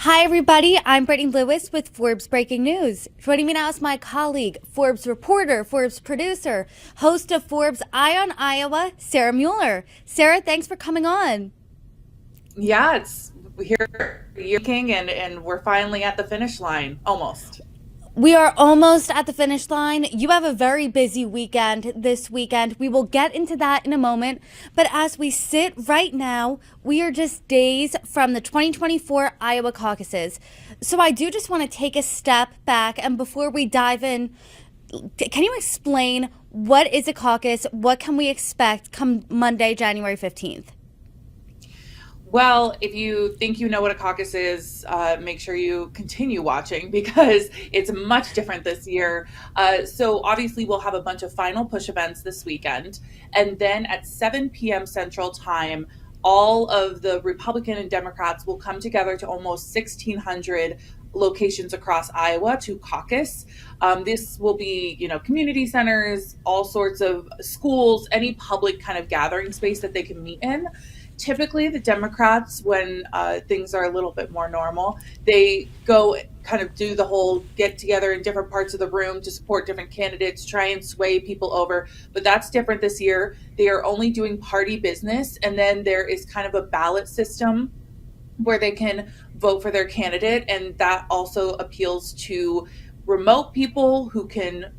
Hi, everybody. I'm Brittany Lewis with Forbes Breaking News. Joining me now is my colleague, Forbes reporter, Forbes producer, host of Forbes Eye on Iowa, Sarah Muller. Sarah, thanks for coming on. Yeah, it's here year king and we're finally at the finish line almost. We are almost at the finish line. You have a very busy weekend this weekend. We will get into that in a moment. But as we sit right now, we are just days from the 2024 Iowa caucuses. So I do just want to take a step back. And before we dive in, can you explain what is a caucus? What can we expect come Monday, January 15th? Well, if you think you know what a caucus is, make sure you continue watching because it's much different this year. So obviously we'll have a bunch of final push events this weekend. And then at 7 p.m. Central Time, all of the Republican and Democrats will come together to almost 1,600 locations across Iowa to caucus. This will be, community centers, all sorts of schools, any public kind of gathering space that they can meet in. Typically, the Democrats, when things are a little bit more normal, they go kind of do the whole get together in different parts of the room to support different candidates, try and sway people over. But that's different this year. They are only doing party business. And then there is kind of a ballot system where they can vote for their candidate. And that also appeals to remote people who can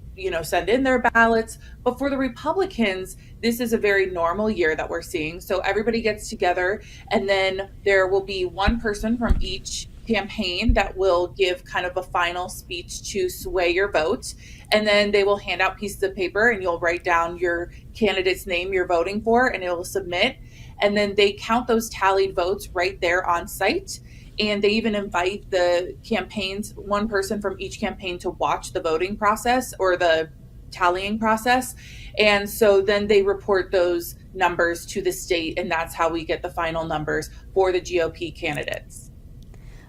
send in their ballots. But for the Republicans, this is a very normal year that we're seeing. So everybody gets together, and then there will be one person from each campaign that will give kind of a final speech to sway your vote. And then they will hand out pieces of paper, and you'll write down your candidate's name you're voting for, and it will submit. And then they count those tallied votes right there on site. And they even invite the campaigns, one person from each campaign, to watch the voting process or the tallying process. And so then they report those numbers to the state, and that's how we get the final numbers for the GOP candidates.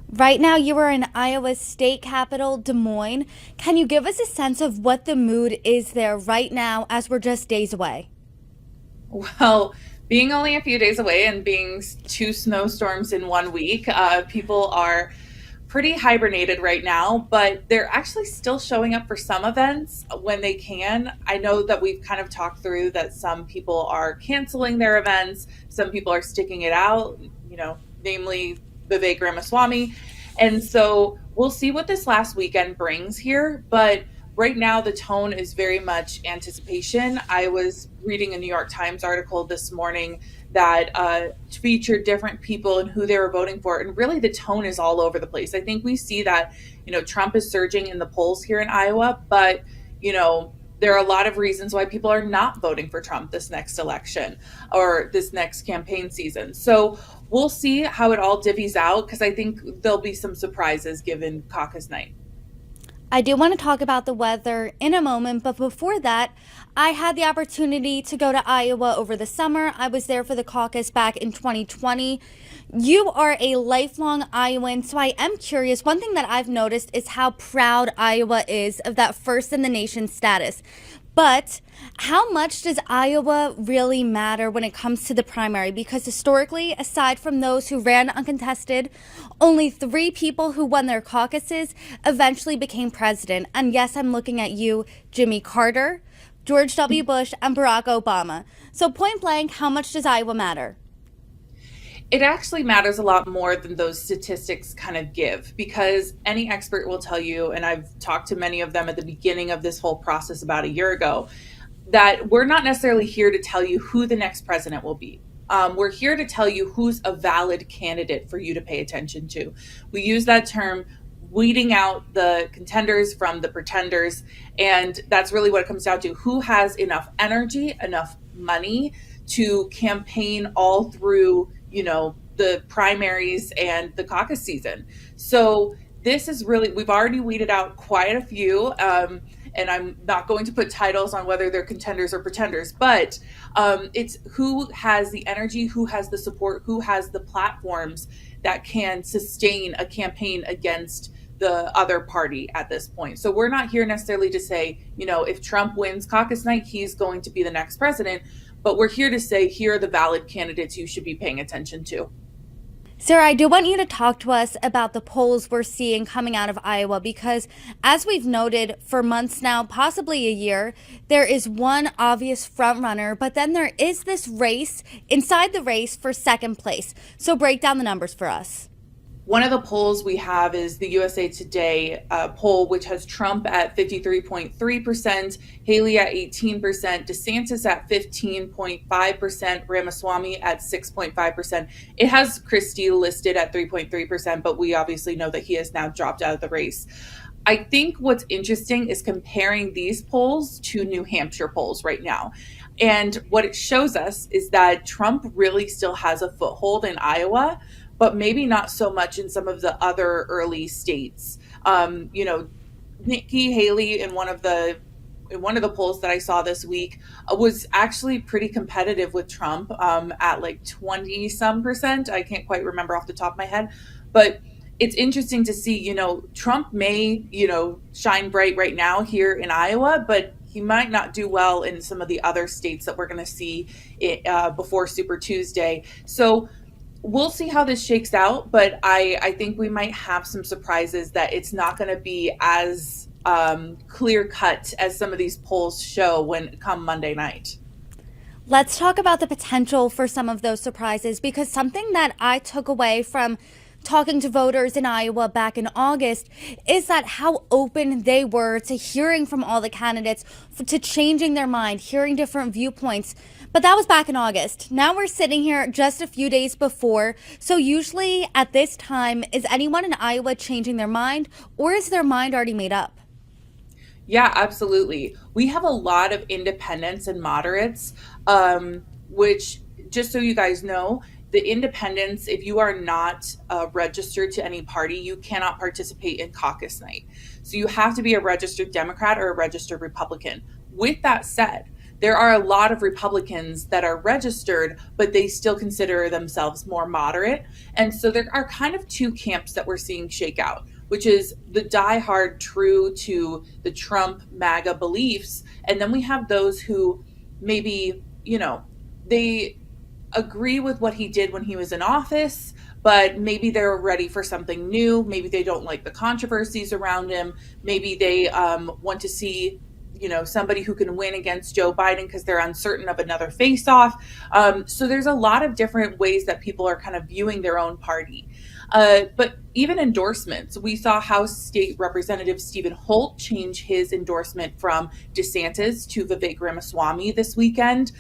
Right now, you are in Iowa's state capital, Des Moines. Can you give us a sense of what the mood is there right now as we're just days away? Well, being only a few days away and being two snowstorms in 1 week, people are pretty hibernated right now, but they're actually still showing up for some events when they can. I know that we've kind of talked through that some people are canceling their events, some people are sticking it out, namely Vivek Ramaswamy. And so we'll see what this last weekend brings here, but right now the tone is very much anticipation. I was reading a New York Times article this morning that featured different people and who they were voting for, and really the tone is all over the place. I think we see that Trump is surging in the polls here in Iowa, but there are a lot of reasons why people are not voting for Trump this next election or this next campaign season. So we'll see how it all divvies out, because I think there'll be some surprises given caucus night. I do want to talk about the weather in a moment, but before that, I had the opportunity to go to Iowa over the summer. I was there for the caucus back in 2020. You are a lifelong Iowan, so I am curious. One thing that I've noticed is how proud Iowa is of that first in the nation status. But how much does Iowa really matter when it comes to the primary? Because historically, aside from those who ran uncontested, only 3 people who won their caucuses eventually became president. And yes, I'm looking at you, Jimmy Carter, George W. Bush, and Barack Obama. So point blank, how much does Iowa matter? It actually matters a lot more than those statistics kind of give, because any expert will tell you, and I've talked to many of them at the beginning of this whole process about a year ago, that we're not necessarily here to tell you who the next president will be. We're here to tell you who's a valid candidate for you to pay attention to. We use that term, weeding out the contenders from the pretenders. And that's really what it comes down to. Who has enough energy, enough money to campaign all through the primaries and the caucus season. So this is really, we've already weeded out quite a few, and I'm not going to put titles on whether they're contenders or pretenders, but it's who has the energy, who has the support, who has the platforms that can sustain a campaign against the other party at this point. So we're not here necessarily to say, if Trump wins caucus night, he's going to be the next president. But we're here to say, here are the valid candidates you should be paying attention to. Sarah, I do want you to talk to us about the polls we're seeing coming out of Iowa because, as we've noted for months now, possibly a year, there is one obvious frontrunner, but then there is this race inside the race for second place. So, break down the numbers for us. One of the polls we have is the USA Today poll, which has Trump at 53.3%, Haley at 18%, DeSantis at 15.5%, Ramaswamy at 6.5%. It has Christie listed at 3.3%, but we obviously know that he has now dropped out of the race. I think what's interesting is comparing these polls to New Hampshire polls right now. And what it shows us is that Trump really still has a foothold in Iowa, but maybe not so much in some of the other early states. You know, Nikki Haley in one of the polls that I saw this week was actually pretty competitive with Trump at like 20 some percent. I can't quite remember off the top of my head, but it's interesting to see, Trump may, shine bright right now here in Iowa, but he might not do well in some of the other states that we're going to see before Super Tuesday. So we'll see how this shakes out, but I think we might have some surprises that it's not going to be as clear cut as some of these polls show when come Monday night. Let's talk about the potential for some of those surprises because something that I took away from talking to voters in Iowa back in August is that how open they were to hearing from all the candidates, to changing their mind, hearing different viewpoints. But that was back in August. Now we're sitting here just a few days before. So usually at this time, is anyone in Iowa changing their mind or is their mind already made up? Yeah, absolutely. We have a lot of independents and moderates, which, just so you guys know, the independents, if you are not registered to any party, you cannot participate in caucus night. So you have to be a registered Democrat or a registered Republican. With that said, there are a lot of Republicans that are registered, but they still consider themselves more moderate. And so there are kind of two camps that we're seeing shake out, which is the diehard true to the Trump MAGA beliefs. And then we have those who maybe, they agree with what he did when he was in office, but maybe they're ready for something new. Maybe they don't like the controversies around him. Maybe they want to see, somebody who can win against Joe Biden because they're uncertain of another face-off. So there's a lot of different ways that people are kind of viewing their own party. But even endorsements, we saw House State Representative Stephen Holt change his endorsement from DeSantis to Vivek Ramaswamy this weekend.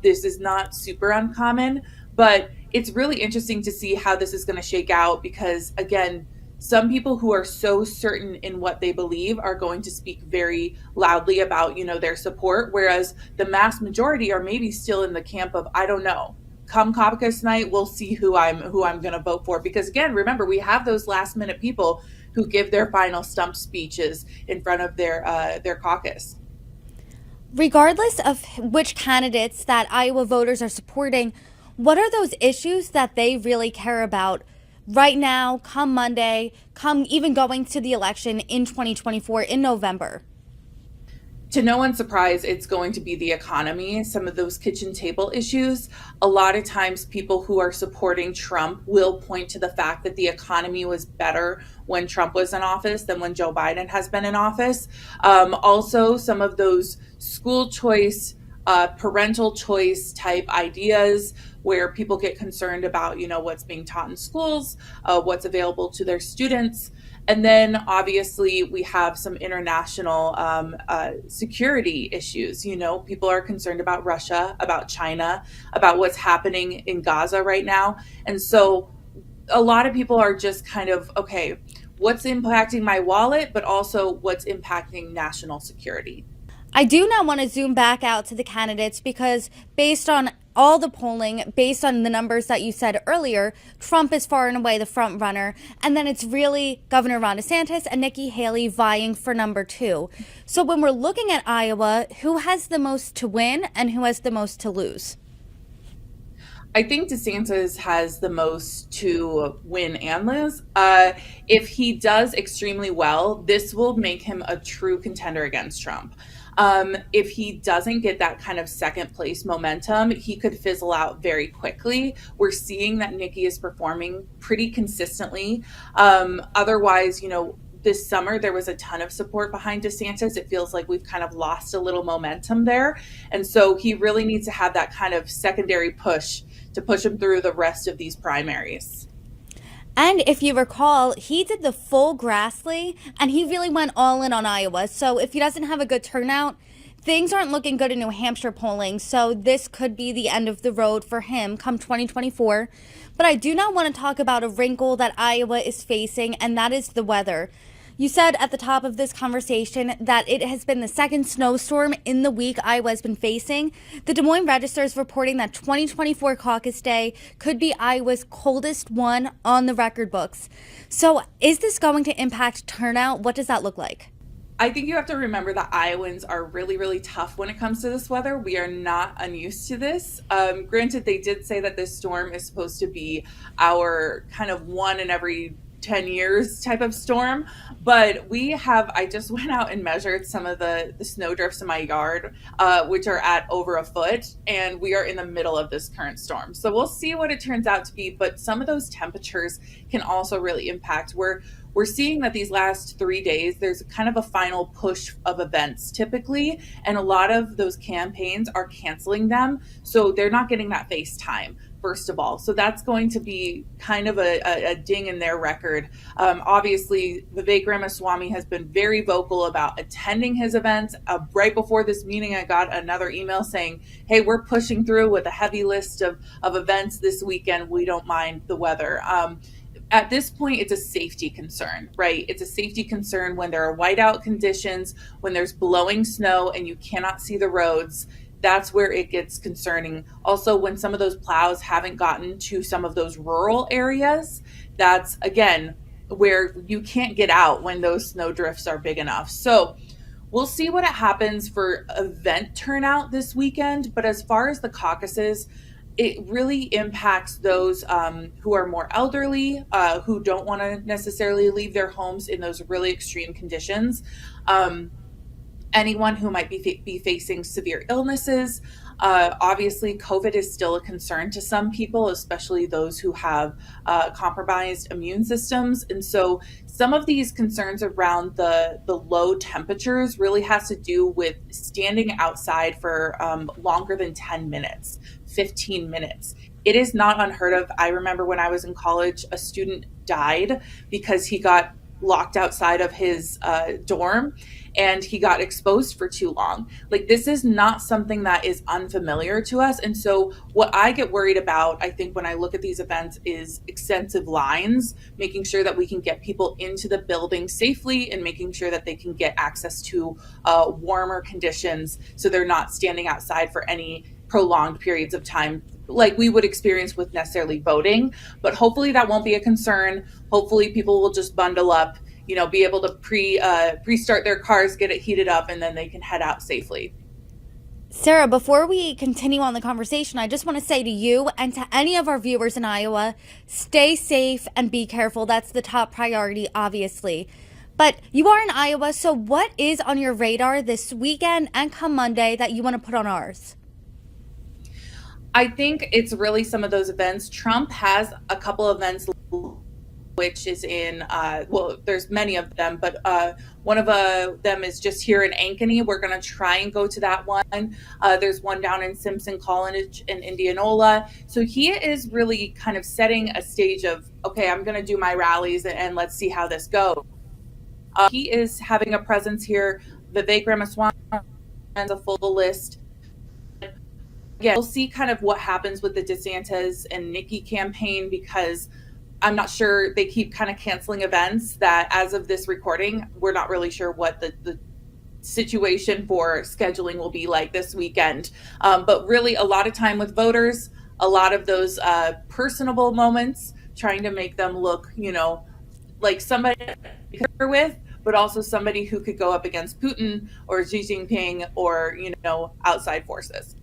This is not super uncommon, but it's really interesting to see how this is going to shake out because, again, some people who are so certain in what they believe are going to speak very loudly about, their support, whereas the mass majority are maybe still in the camp of, I don't know. Come caucus night, we'll see who I'm going to vote for. Because again, remember, we have those last minute people who give their final stump speeches in front of their caucus. Regardless of which candidates that Iowa voters are supporting, what are those issues that they really care about right now, come Monday, come even going to the election in 2024 in November? To no one's surprise, it's going to be the economy, some of those kitchen table issues. A lot of times, people who are supporting Trump will point to the fact that the economy was better when Trump was in office than when Joe Biden has been in office. Also, some of those school choice, parental choice type ideas where people get concerned about, what's being taught in schools, what's available to their students. And then obviously we have some international security issues. People are concerned about Russia, about China, about what's happening in Gaza right now. And so a lot of people are just kind of, okay, what's impacting my wallet, but also what's impacting national security. I do now want to zoom back out to the candidates because based on all the polling, based on the numbers that you said earlier, Trump is far and away the front runner. And then it's really Governor Ron DeSantis and Nikki Haley vying for number 2. So when we're looking at Iowa, who has the most to win and who has the most to lose? I think DeSantis has the most to win and lose. If he does extremely well, this will make him a true contender against Trump. If he doesn't get that kind of second place momentum, he could fizzle out very quickly. We're seeing that Nikki is performing pretty consistently. Otherwise, this summer there was a ton of support behind DeSantis. It feels like we've kind of lost a little momentum there. And so he really needs to have that kind of secondary push to push him through the rest of these primaries. And if you recall, he did the full Grassley and he really went all in on Iowa. So if he doesn't have a good turnout, things aren't looking good in New Hampshire polling. So this could be the end of the road for him come 2024. But I do not want to talk about a wrinkle that Iowa is facing, and that is the weather. You said at the top of this conversation that it has been the second snowstorm in the week Iowa has been facing. The Des Moines Register is reporting that 2024 Caucus Day could be Iowa's coldest one on the record books. So is this going to impact turnout? What does that look like? I think you have to remember that Iowans are really, really tough when it comes to this weather. We are not unused to this. Granted, they did say that this storm is supposed to be our kind of one in every 10 years type of storm, but I just went out and measured some of the snow drifts in my yard, which are at over a foot, and we are in the middle of this current storm. So we'll see what it turns out to be, but some of those temperatures can also really impact. We're seeing that these last 3 days, there's kind of a final push of events typically, and a lot of those campaigns are canceling them. So they're not getting that face time, first of all. So that's going to be kind of a ding in their record. Obviously, Vivek Ramaswamy has been very vocal about attending his events. Right before this meeting, I got another email saying, hey, we're pushing through with a heavy list of events this weekend. We don't mind the weather. At this point, it's a safety concern, right? It's a safety concern when there are whiteout conditions, when there's blowing snow and you cannot see the roads. That's where it gets concerning. Also, when some of those plows haven't gotten to some of those rural areas, that's, again, where you can't get out when those snow drifts are big enough. So we'll see what happens for event turnout this weekend. But as far as the caucuses, it really impacts those who are more elderly, who don't want to necessarily leave their homes in those really extreme conditions. Anyone who might be facing severe illnesses. Obviously, COVID is still a concern to some people, especially those who have compromised immune systems. And so some of these concerns around the low temperatures really has to do with standing outside for longer than 10 minutes, 15 minutes. It is not unheard of. I remember when I was in college, a student died because he got locked outside of his dorm and he got exposed for too long. Like, this is not something that is unfamiliar to us. And so what I get worried about, I think, when I look at these events is extensive lines, making sure that we can get people into the building safely and making sure that they can get access to warmer conditions so they're not standing outside for any prolonged periods of time like we would experience with necessarily voting. But hopefully that won't be a concern. Hopefully people will just bundle up, be able to pre-start their cars, get it heated up, and then they can head out safely. Sarah, before we continue on the conversation, I just want to say to you and to any of our viewers in Iowa, stay safe and be careful. That's the top priority, obviously. But you are in Iowa, so what is on your radar this weekend and come Monday that you want to put on ours? I think it's really some of those events. Trump has a couple events, which is in, there's many of them, but one of them is just here in Ankeny. We're going to try and go to that one. There's one down in Simpson College in Indianola. So he is really kind of setting a stage of, okay, I'm going to do my rallies and let's see how this goes. He is having a presence here. Vivek Ramaswamy has a full list. Again, we'll see kind of what happens with the DeSantis and Nikki campaign, because I'm not sure, they keep kind of canceling events that as of this recording, we're not really sure what the situation for scheduling will be like this weekend. But really a lot of time with voters, a lot of those personable moments, trying to make them look, like somebody to with, but also somebody who could go up against Putin or Xi Jinping or, outside forces.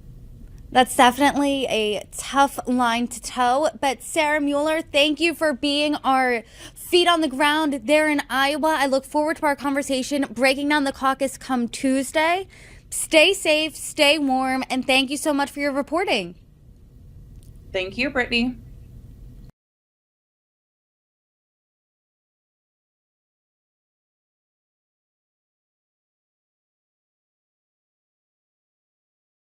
That's definitely a tough line to toe. But Sarah Muller, thank you for being our feet on the ground there in Iowa. I look forward to our conversation breaking down the caucus come Tuesday. Stay safe, stay warm, and thank you so much for your reporting. Thank you, Brittany.